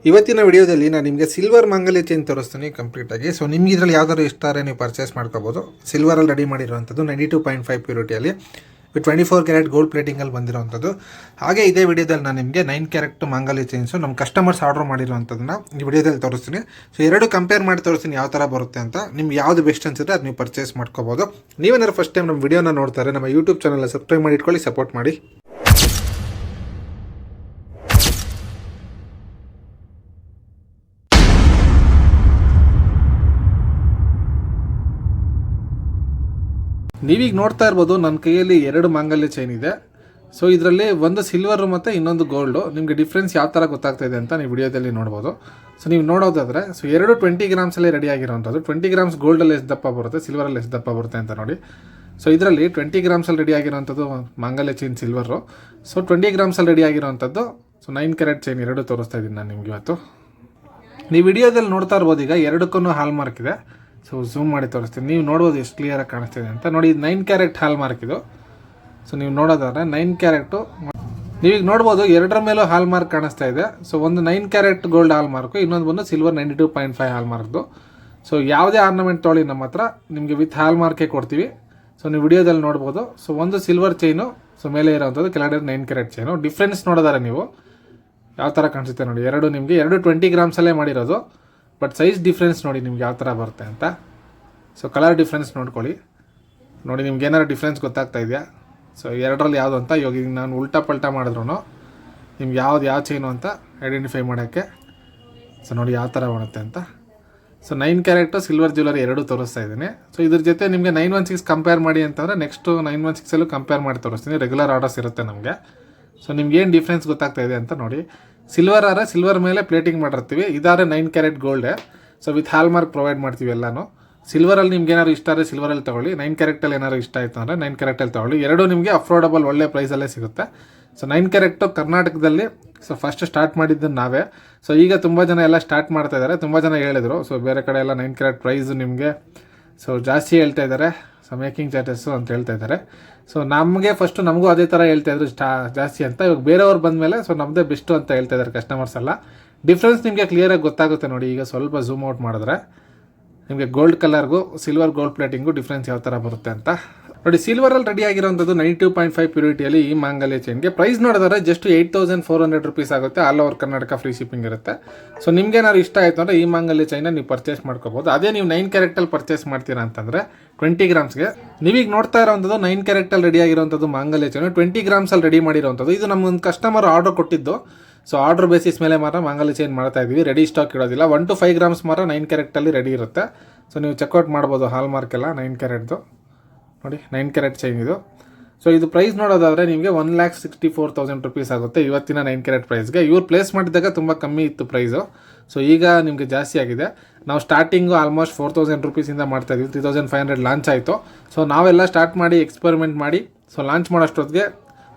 ಇವತ್ತಿನ ವಿಡಿಯೋದಲ್ಲಿ ನಾನು ನಿಮಗೆ ಸಿಲ್ವರ್ ಮಾಂಗಲ್ಯ ಚೈನ್ ತೋರಿಸ್ತೀನಿ ಕಂಪ್ಲೀಟಾಗಿ. ಸೊ ನಿಮ್ಗೆ ಇದರಲ್ಲಿ ಯಾವ್ದಾದ್ರು ಇಷ್ಟ ಆದರೆ ನೀವು ಪರ್ಚೇಸ್ ಮಾಡ್ಕೋಬೋದು. ಸಿಲ್ವರಲ್ಲಿ ರೆಡಿ ಮಾಡಿರುವಂಥದ್ದು 92.5 ಪ್ಯೂರಿಟಿಯಲ್ಲಿ ವಿತ್ 24 ಕ್ಯಾರೆಟ್ ಗೋಲ್ಡ್ ಪ್ಲೇಟಿಂಗಲ್ಲಿ ಬಂದಿರೋವಂಥದ್ದು. ಹಾಗೆ ಇದೇ ವಿಡಿಯೋದಲ್ಲಿ ನಾನು ನಿಮಗೆ 9 ಕ್ಯಾರೆಟ್ ಮಾಂಗಲ್ಯ ಚೈನ್ಸು ನಮ್ಮ ಕಸ್ಟಮರ್ಸ್ ಆರ್ಡರ್ ಮಾಡಿರುವಂಥದ್ದನ್ನ ಈ ವಿಡಿಯೋದಲ್ಲಿ ತೋರಿಸ್ತೀನಿ. ಸೊ ಎರಡು ಕಂಪೇರ್ ಮಾಡಿ ತೋರಿಸ್ತೀನಿ ಯಾವ ಥರ ಬರುತ್ತೆ ಅಂತ. ನಿಮ್ಗೆ ಯಾವುದು ಬೆಸ್ಟ್ ಅನ್ಸುತ್ತೆ ಅದು ನೀವು ಪರ್ಚೇಸ್ ಮಾಡ್ಕೋಬೋದು. ನೀವೇನಾದ್ರು ಫಸ್ಟ್ ಟೈಮ್ ನಮ್ಮ ವಿಡಿಯೋನ ನೋಡ್ತಾರೆ ನಮ್ಮ ಯೂಟ್ಯೂಬ್ ಚಾನಲ್ ಸಬ್ಸ್ಕ್ರೈಬ್ ಮಾಡಿ ಇಟ್ಕೊಳ್ಳಿ, ಸಪೋರ್ಟ್ ಮಾಡಿ. ನೀವೀಗ ನೋಡ್ತಾ ಇರ್ಬೋದು ನನ್ನ ಕೈಯಲ್ಲಿ ಎರಡು ಮಾಂಗಲ್ಯ ಚೈನ್ ಇದೆ. ಸೊ ಇದರಲ್ಲಿ ಒಂದು ಸಿಲ್ವರು ಮತ್ತು ಇನ್ನೊಂದು ಗೋಲ್ಡು. ನಿಮಗೆ ಡಿಫ್ರೆನ್ಸ್ ಯಾವ ಥರ ಗೊತ್ತಾಗ್ತಾ ಇದೆ ಅಂತ ನೀವು ವಿಡಿಯೋದಲ್ಲಿ ನೋಡ್ಬೋದು. ಸೊ ನೀವು ನೋಡೋದಾದರೆ ಸೊ ಎರಡು 20 ಗ್ರಾಮ್ಸಲ್ಲಿ ರೆಡಿ ಆಗಿರೋವಂಥದ್ದು. 20 ಗ್ರಾಮ್ಸ್ ಗೋಲ್ಡಲ್ಲಿ ಎಷ್ಟು ದಪ್ಪ ಬರುತ್ತೆ, ಸಿಲ್ವರಲ್ಲಿ ಎಷ್ಟು ದಪ್ಪ ಬರುತ್ತೆ ಅಂತ ನೋಡಿ. ಸೊ ಇದರಲ್ಲಿ 20 ಗ್ರಾಮ್ಸಲ್ಲಿ ರೆಡಿ ಆಗಿರೋವಂಥದ್ದು ಮಾಂಗಲ್ಯ ಚೈನ್ ಸಿಲ್ವರು. ಸೊ 20 ಗ್ರಾಮ್ಸಲ್ಲಿ ರೆಡಿ ಆಗಿರೋವಂಥದ್ದು ಸೊ 9 ಕ್ಯಾರೆಟ್ ಚೈನ್ ಎರಡು ತೋರಿಸ್ತಾ ಇದ್ದೀನಿ ನಾನು ನಿಮ್ಗೆ ಇವತ್ತು. ನೀವು ವಿಡಿಯೋದಲ್ಲಿ ನೋಡ್ತಾ ಇರ್ಬೋದು ಈಗ ಎರಡಕ್ಕೂ ಹಾಲ್ ಮಾರ್ಕ್ ಇದೆ. ಸೊ ಝೂಮ್ ಮಾಡಿ ತೋರಿಸ್ತೀನಿ, ನೀವು ನೋಡ್ಬೋದು ಎಷ್ಟು ಕ್ಲಿಯರಾಗಿ ಕಾಣಿಸ್ತಿದೆ ಅಂತ ನೋಡಿ. ಇದು 9 ಕ್ಯಾರೆಟ್ ಹಾಲ್ ಮಾರ್ಕ್ ಇದು. ಸೊ ನೀವು ನೋಡೋದಾದ್ರೆ 9 ಕ್ಯಾರೆಟು ನೀವೀಗ ನೋಡ್ಬೋದು ಎರಡರ ಮೇಲೂ ಹಾಲ್ ಮಾರ್ಕ್ ಕಾಣಿಸ್ತಾ ಇದೆ. ಸೊ ಒಂದು 9 ಕ್ಯಾರೆಟ್ ಗೋಲ್ಡ್ ಹಾಲ್ ಮಾರ್ಕು, ಇನ್ನೊಂದು ಬಂದು ಸಿಲ್ವರ್ 92.5 ಹಾಲ್ ಮಾರ್ಕ್ದು. ಸೊ ಯಾವುದೇ ಆರ್ನಮೆಂಟ್ ತೊಗೊಳ್ಳಿ ನಮ್ಮ ಹತ್ರ ನಿಮಗೆ ವಿತ್ ಹಾಲ್ ಮಾರ್ಕೇ ಕೊಡ್ತೀವಿ. ಸೊ ನೀವು ವಿಡಿಯೋದಲ್ಲಿ ನೋಡ್ಬೋದು. ಸೊ ಒಂದು ಸಿಲ್ವರ್ ಚೈನು, ಸೊ ಮೇಲೆ ಇರೋವಂಥದ್ದು ಕೆಳಗಡೆ 9 ಕ್ಯಾರೆಟ್ ಚೈನು. ಡಿಫ್ರೆನ್ಸ್ ನೋಡೋದಾರೆ ನೀವು ಯಾವ ಥರ ಕಾಣಿಸುತ್ತೆ ನೋಡಿ. ಎರಡು 20 ಗ್ರಾಮ್ಸಲ್ಲೇ ಮಾಡಿರೋದು, ಬಟ್ ಸೈಜ್ ಡಿಫ್ರೆನ್ಸ್ ನೋಡಿ ನಿಮ್ಗೆ ಯಾವ ಥರ ಬರುತ್ತೆ ಅಂತ. ಸೊ ಕಲರ್ ಡಿಫ್ರೆನ್ಸ್ ನೋಡ್ಕೊಳ್ಳಿ ನೋಡಿ, ನಿಮ್ಗೆ ಏನಾರು ಡಿಫ್ರೆನ್ಸ್ ಗೊತ್ತಾಗ್ತಾ ಇದೆಯಾ? ಸೊ ಎರಡರಲ್ಲಿ ಯಾವುದು ಅಂತ ಇವಾಗ ನಾನು ಉಲ್ಟಾ ಪಲ್ಟಾ ಮಾಡಿದ್ರು ನಿಮ್ಗೆ ಯಾವ ಚೈನು ಅಂತ ಐಡೆಂಟಿಫೈ ಮಾಡೋಕ್ಕೆ. ಸೊ ನೋಡಿ ಯಾವ ಥರ ಬರುತ್ತೆ ಅಂತ. ಸೊ 9 ಕ್ಯಾರೆಟು ಸಿಲ್ವರ್ ಜ್ಯುವೆಲರಿ ಎರಡೂ ತೋರಿಸ್ತಾ ಇದ್ದೀನಿ. ಸೊ ಇದ್ರ ಜೊತೆ ನಿಮಗೆ 916 ಕಂಪೇರ್ ಮಾಡಿ ಅಂತಂದರೆ ನೆಕ್ಸ್ಟು 916 ಕಂಪೇರ್ ಮಾಡಿ ತೋರಿಸ್ತೀನಿ. ರೆಗ್ಯುಲರ್ ಆರ್ಡರ್ಸ್ ಇರುತ್ತೆ ನಮಗೆ. ಸೊ ನಿಮ್ಗೆ ಏನು ಡಿಫ್ರೆನ್ಸ್ ಗೊತ್ತಾಗ್ತಾ ಇದೆ ಅಂತ ನೋಡಿ. ಸಿಲ್ವರ್ ಆದರೆ ಸಿಲ್ವರ್ ಮೇಲೆ ಪ್ಲೇಟಿಂಗ್ ಮಾಡಿರ್ತೀವಿ, ಇದಾದರೆ 9 ಕ್ಯಾರೆಟ್ ಗೋಲ್ಡೆ. So with hallmark provide ಮಾಡ್ತೀವಿ ಎಲ್ಲನೂ. ಸಿಲ್ವರಲ್ಲಿ ನಿಮ್ಗೆ ಏನಾದ್ರು ಇಷ್ಟ ಆದರೆ ಸಿಲ್ವರಲ್ಲಿ ತೊಗೊಳ್ಳಿ, 9 ಕ್ಯಾರೆಟಲ್ಲಿ ಏನಾದ್ರು ಇಷ್ಟ ಆಯಿತು ಅಂದರೆ 9 ಕ್ಯಾರೆಟಲ್ಲಿ ತೊಗೊಳ್ಳಿ. ಎರಡೂ ನಿಮಗೆ ಅಫೋರ್ಡಬಲ್ ಒಳ್ಳೆ ಪ್ರೈಸಲ್ಲೇ ಸಿಗುತ್ತೆ. ಸೊ 9 ಕ್ಯಾರೆಟು ಕರ್ನಾಟಕದಲ್ಲಿ ಸೊ ಫಸ್ಟ್ ಸ್ಟಾರ್ಟ್ ಮಾಡಿದ್ದು ನಾವೇ. ಸೊ ಈಗ ತುಂಬ ಜನ ಎಲ್ಲ ಸ್ಟಾರ್ಟ್ ಮಾಡ್ತಾ ಇದ್ದಾರೆ. ತುಂಬ ಜನ ಹೇಳಿದರು ಸೊ ಬೇರೆ ಕಡೆ ಎಲ್ಲ 9 ಕ್ಯಾರೆಟ್ ಪ್ರೈಸು ನಿಮಗೆ ಸೊ ಜಾಸ್ತಿ ಹೇಳ್ತಾ ಇದ್ದಾರೆ, ಸೊ ಮೇಕಿಂಗ್ ಚಾರ್ಜಸ್ಸು ಅಂತ ಹೇಳ್ತಾ ಇದ್ದಾರೆ. ಸೊ ನಮಗೆ ಫಸ್ಟು ನಮಗೂ ಅದೇ ಥರ ಹೇಳ್ತಾಯಿದ್ರು ಜಾಸ್ತಿ ಅಂತ. ಇವಾಗ ಬೇರೆಯವ್ರು ಬಂದಮೇಲೆ ಸೊ ನಮ್ಮದೇ ಬೆಸ್ಟು ಅಂತ ಹೇಳ್ತಾ ಇದ್ದಾರೆ ಕಸ್ಟಮರ್ಸ್ ಎಲ್ಲ. ಡಿಫ್ರೆನ್ಸ್ ನಿಮಗೆ ಕ್ಲಿಯರಾಗಿ ಗೊತ್ತಾಗುತ್ತೆ ನೋಡಿ. ಈಗ ಸ್ವಲ್ಪ ಝೂಮ್ ಔಟ್ ಮಾಡಿದ್ರೆ ನಿಮಗೆ ಗೋಲ್ಡ್ ಕಲರ್ಗೂ ಸಿಲ್ವರ್ ಗೋಲ್ಡ್ ಪ್ಲೇಟಿಂಗು ಡಿಫ್ರೆನ್ಸ್ ಯಾವ ಥರ ಬರುತ್ತೆ ಅಂತ ನೋಡಿ. ಸಿಲ್ವರಲ್ಲಿ ರೆಡಿ ಆಗಿರೋಂಥದ್ದು 92.5 ಪ್ಯೂರಿಟಿಯಲ್ಲಿ ಈ ಮಾಂಗಲ್ಯ ಚೈನ್ಗೆ ಪ್ರೈಸ್ ನೋಡಿದ್ರೆ ಜಸ್ಟ್ 8400 ರೂಪೀಸ್ ಆಗುತ್ತೆ. All over Karnataka free shipping ಇರುತ್ತೆ. ಸೊ ನಿಮ್ಗೆ ಏನಾದ್ರು ಇಷ್ಟ ಆಯಿತು ಅಂದರೆ ಈ ಮಾಂಗಲ್ಯ ಚೈನ ನೀವು ಪರ್ಚೇಸ್ ಮಾಡ್ಕೋಬೋದು. ಅದೇ ನೀವು 9 ಕ್ಯಾರೆಟಲ್ಲಿ ಪರ್ಚೇಸ್ ಮಾಡ್ತೀರಾ ಅಂತಂದರೆ 20 ಗ್ರಾಮ್ಸ್ಗೆ ನೀವೀಗ ನೋಡ್ತಾ ಇರೋವಂಥದ್ದು 9 ಕ್ಯಾರೆಟಲ್ಲಿ ರೆಡಿ ಆಗಿರೋವಂಥದ್ದು ಮಾಂಗಲ್ಯ ಚೈನು 20 ಗ್ರಾಮ್ಸಲ್ಲಿ ರೆಡಿ ಮಾಡಿರೋವಂಥದ್ದು. ಇದು ನಮ್ಮೊಂದು ಕಸ್ಟಮರ್ ಆರ್ಡರ್ ಕೊಟ್ಟಿದ್ದು. ಸೊ ಆರ್ಡರ್ ಬೇಸಿಸ್ ಮೇಲೆ ಮಾತ್ರ ಮಾಂಗಲ್ಯ ಚೈನ್ ಮಾಡ್ತಾ ಇದ್ದೀವಿ, ರೆಡಿ ಸ್ಟಾಕ್ ಇಡೋದಿಲ್ಲ. 1 to 5 ಗ್ರಾಮ್ಸ್ ಮಾತ್ರ 9 ಕ್ಯಾರೆಟಲ್ಲಿ ರೆಡಿ ಇರುತ್ತೆ. ಸೊ ನೀವು ಚೆಕ್ಔಟ್ ಮಾಡ್ಬೋದು ಹಾಲ್ ಮಾರ್ಕ್ ಎಲ್ಲ 9 ಕ್ಯಾರೆಟ್ದು ನೋಡಿ. 9 ಕ್ಯಾರೆಟ್ ಚೈನ್ ಇದು. ಸೊ ಇದು ಪ್ರೈಸ್ ನೋಡೋದಾದರೆ ನಿಮಗೆ 1,64,000 ರೂಪೀಸ್ ಆಗುತ್ತೆ ಇವತ್ತಿನ 9 ಕ್ಯಾರೆಟ್ ಪ್ರೈಸ್ಗೆ. ಇವ್ರು ಪ್ಲೇಸ್ ಮಾಡಿದಾಗ ತುಂಬ ಕಮ್ಮಿ ಇತ್ತು ಪ್ರೈಸು. ಸೊ ಈಗ ನಿಮಗೆ ಜಾಸ್ತಿ ಆಗಿದೆ. ನಾವು ಸ್ಟಾರ್ಟಿಂಗು ಆಲ್ಮೋಸ್ಟ್ 4,000 ರೂಪೀಸಿಂದ ಮಾಡ್ತಾಯಿದ್ವಿ. 3,500 ಲಾಂಚ್ ಆಯಿತು. ಸೊ ನಾವೆಲ್ಲ ಸ್ಟಾರ್ಟ್ ಮಾಡಿ ಎಕ್ಸ್ಪೆರಿಮೆಂಟ್ ಮಾಡಿ ಸೊ ಲಾಂಚ್ ಮಾಡೋಷ್ಟೊತ್ತಿಗೆ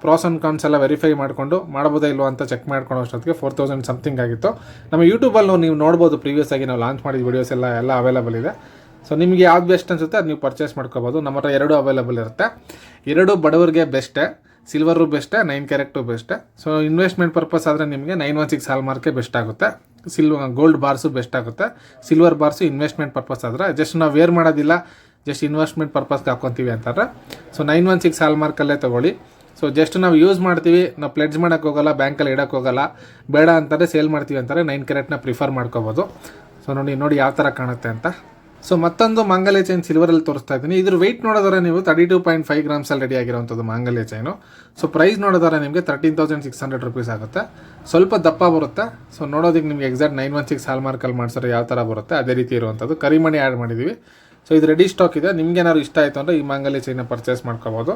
ಪ್ರೋಸ್ ಆ್ಯಂಡ್ ಕಾನ್ಸ್ ಎಲ್ಲ ವೆರಿಫೈ ಮಾಡಿಕೊಂಡು ಮಾಡ್ಬೋದಾ ಇಲ್ವೋ ಅಂತ ಚೆಕ್ ಮಾಡ್ಕೊಂಡು ಅಷ್ಟೊತ್ತಿಗೆ 4,000 ಸಮಥಿಂಗ್ ಆಗಿತ್ತು. ನಮ್ಮ ಯೂಟ್ಯೂಬಲ್ಲಿ ನೀವು ನೋಡ್ಬೋದು ಪ್ರೀವಿಯಸ್ ಆಗಿ ನಾವು ಲಾಂಚ್ ಮಾಡಿದ ವೀಡಿಯೋಸ್ ಎಲ್ಲ ಅವೈಲೇಬಲ್ ಇದೆ. ಸೊ ನಿಮಗೆ ಯಾವ್ದು ಬೆಸ್ಟ್ ಅನಿಸುತ್ತೆ ಅದು ನೀವು ಪರ್ಚೇಸ್ ಮಾಡ್ಕೋಬೋದು. ನಮ್ಮ ಹತ್ರ ಎರಡು ಅವೈಲೇಬಲ್ ಇರುತ್ತೆ. ಎರಡು ಬಡವರಿಗೆ ಬೆಸ್ಟೇ, ಸಿಲ್ವರು ಬೆಸ್ಟೇ, 9 ಕ್ಯಾರೆಟು ಬೆಸ್ಟೇ. ಸೊ ಇನ್ವೆಸ್ಟ್ಮೆಂಟ್ ಪರ್ಪಸ್ ಆದರೆ ನಿಮಗೆ 916 ಹಾಲ್ ಮಾರ್ಕೆ ಬೆಸ್ಟ್ ಆಗುತ್ತೆ. ಗೋಲ್ಡ್ ಬಾರ್ಸು ಬೆಸ್ಟ್ ಆಗುತ್ತೆ. ಸಿಲ್ವರ್ ಬಾರ್ಸು ಇನ್ವೆಸ್ಟ್ಮೆಂಟ್ ಪರ್ಪಸ್ ಆದರೆ ಜಸ್ಟ್ ನಾವು ವೇರ್ ಮಾಡೋದಿಲ್ಲ, ಜಸ್ಟ್ ಇನ್ವೆಸ್ಟ್ಮೆಂಟ್ ಪರ್ಪಸ್ಗೆ ಹಾಕ್ಕೊತೀವಿ ಅಂತಂದರೆ ಸೊ 916 ಹಾಲ್ ಮಾರ್ಕಲ್ಲೇ ತೊಗೊಳ್ಳಿ. ಸೊ ಜಸ್ಟ್ ನಾವು ಯೂಸ್ ಮಾಡ್ತೀವಿ, ನಾವು ಪ್ಲೆಡ್ಜ್ ಮಾಡೋಕ್ಕೆ ಹೋಗೋಲ್ಲ, ಬ್ಯಾಂಕಲ್ಲಿ ಇಡೋಕ್ಕೆ ಹೋಗೋಲ್ಲ, ಬೇಡ ಅಂತಾರೆ ಸೇಲ್ ಮಾಡ್ತೀವಿ ಅಂತಾರೆ 9 ಕ್ಯಾರೆಟ್ನ ಪ್ರಿಫರ್ ಮಾಡ್ಕೋಬೋದು. ಸೊ ನೋಡಿ ಯಾವ ಥರ ಕಾಣುತ್ತೆ ಅಂತ. ಸೊ ಮತ್ತೊಂದು ಮಾಂಗಲ್ಯ ಚೈನ್ ಸಿಲ್ವರಲ್ಲಿ ತೋರಿಸ್ತಾ ಇದ್ದೀನಿ. ಇದ್ರ ವೆಯ್ಟ್ ನೋಡೋದಾರೆ ನೀವು 32.5 ಗ್ರಾಮ್ಸಲ್ಲಿ ರೆಡಿ ಆಗಿರೋವಂಥದ್ದು ಮಾಂಗಲ್ಯ ಚೈನು. ಸೊ ಪ್ರೈಸ್ ನೋಡೋದಾರೆ ನಿಮಗೆ 13,600 ರೂಪೀಸ್ ಆಗುತ್ತೆ. ಸ್ವಲ್ಪ ದಪ್ಪ ಬರುತ್ತೆ. ಸೊ ನೋಡೋದಕ್ಕೆ ನಿಮಗೆ ಎಕ್ಸಾಕ್ಟ್ 916 ಹಾಲ್ ಮಾರ್ಕಲ್ಲಿ ಮಾಡಿಸೋರು ಯಾವ ಥರ ಬರುತ್ತೆ ಅದೇ ರೀತಿ ಇರುವಂಥದ್ದು. ಕರಿಮಣಿ ಆ್ಯಡ್ ಮಾಡಿದ್ದೀವಿ. ಸೊ ಇದು ರೆಡಿ ಸ್ಟಾಕ್ ಇದೆ. ನಿಮ್ಗೆ ಏನಾದ್ರು ಇಷ್ಟ ಆಯಿತು ಅಂದರೆ ಈ ಮಾಂಗಲ್ಯ ಚೈನ ಪರ್ಚೇಸ್ ಮಾಡ್ಕೋಬೋದು.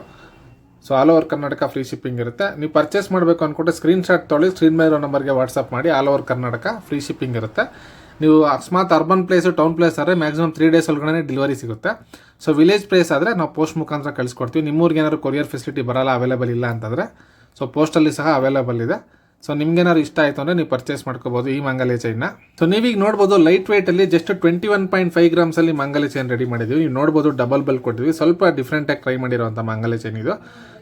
So all over Karnataka free shipping ಇರುತ್ತೆ. ನೀವು ಪರ್ಚೇಸ್ ಮಾಡಬೇಕು ಅಂದ್ಕೊಂಡ್ರೆ ಸ್ಕ್ರೀನ್ಶಾಟ್ ತೊಗೊಳ್ಳಿ, ಸ್ಕ್ರೀನ್ ಮೇಲೆ ಇರೋ ನಂಬರ್ಗೆ ವಾಟ್ಸಪ್ ಮಾಡಿ. All over Karnataka free shipping ಇರುತ್ತೆ. ನೀವು ಅಕಸ್ಮಾತ್ ಅರ್ಬನ್ ಪ್ಲೇಸು ಟೌನ್ ಪ್ಲೇಸ್ ಆದರೆ ಮ್ಯಾಕ್ಸಿಮಮ್ 3 ಡೇಸ್ ಒಳಗಡೆ ಡೆಲಿವರಿ ಸಿಗುತ್ತೆ. ಸೊ ವಿಲೇಜ್ ಪ್ಲೇಸ್ ಆದರೆ ನಾವು ಪೋಸ್ಟ್ ಮುಖಾಂತರ ಕಳಿಸ್ಕೊಡ್ತೀವಿ. ನಿಮ್ಮೂರಿಗೆ ಏನಾದ್ರು ಕೊರಿಯರ್ ಫೆಸಿಲಿಟಿ ಬರಲ್ಲ, ಅವೈಲೇಬಲ್ ಇಲ್ಲ ಅಂತಂದರೆ ಸೊ ಪೋಸ್ಟಲ್ಲಿ ಸಹ ಅವೈಲೇಬಲ್ ಇದೆ. ಸೊ ನಿಮ್ಗೇನಾದ್ರು ಇಷ್ಟ ಆಯಿತು ಅಂದರೆ ನೀವು ಪರ್ಚೇಸ್ ಮಾಡ್ಕೋಬೋದು ಈ ಮಾಂಗಲ್ಯ ಚೈನ್ನ. ಸೊ ನೀವೀಗ ನೋಡ್ಬೋದು ಲೈಟ್ ವೆಯ್ಟಲ್ಲಿ ಜಸ್ಟ್ 21.5 ಗ್ರಾಮ್ಸಲ್ಲಿ ಮಾಂಗಲ್ಯ ಚೈನ್ ರೆಡಿ ಮಾಡಿದ್ದೀವಿ. ನೀವು ನೋಡ್ಬೋದು ಡಬಲ್ ಬೆಲ್ ಕೊಟ್ಟಿದ್ವಿ, ಸ್ವಲ್ಪ ಡಿಫ್ರೆಂಟಾಗಿ ಟ್ರೈ ಮಾಡಿರೋಂಥ ಮಾಂಗಲ್ಯ ಚೈನ್ ಇದು.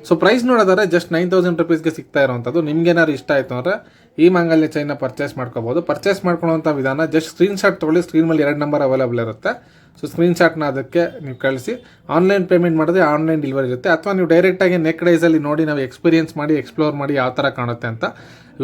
ಸೊ ಪ್ರೈಸ್ ನೋಡೋದಾದ್ರೆ ಜಸ್ಟ್ 9,000 ರುಪೀಸ್ಗೆ ಸಿಗ್ತಾ ಇರೋವಂಥದ್ದು. ನಿಮ್ಗೇನಾದ್ರು ಇಷ್ಟ ಆಯಿತು ಅಂದರೆ ಈ ಮಾಂಗಲ್ಯ ಚೈನ್ನ ಪರ್ಚೇಸ್ ಮಾಡ್ಕೋಬೋದು. ಪರ್ಚೇಸ್ ಮಾಡ್ಕೊಳ್ಳೋಂಥ ವಿಧಾನ ಜಸ್ಟ್ ಸ್ಕ್ರೀನ್ಶಾಟ್ ತೊಗೊಳ್ಳಿ, ಸ್ಕ್ರೀನ್ ಮೇಲೆ 2 ನಂಬರ್ ಅವೈಲೇಬಲ್ ಇರುತ್ತೆ. ಸೊ ಸ್ಕ್ರೀನ್ಶಾಟ್ನ ಅದಕ್ಕೆ ನೀವು ಕಳಿಸಿ ಆನ್ಲೈನ್ ಪೇಮೆಂಟ್ ಮಾಡಿದ್ರೆ ಆನ್ಲೈನ್ ಡೆಲಿವರಿ ಇರುತ್ತೆ. ಅಥವಾ ನೀವು ಡೈರೆಕ್ಟಾಗಿ ನೆಕ್ಸ್ಟ್ ಡೇಸಲ್ಲಿ ನೋಡಿ ನಾವು ಎಕ್ಸ್ಪೀರಿಯನ್ಸ್ ಮಾಡಿ ಎಕ್ಸ್ಪ್ಲೋರ್ ಮಾಡಿ ಯಾವ ಥರ ಕಾಣುತ್ತೆ ಅಂತ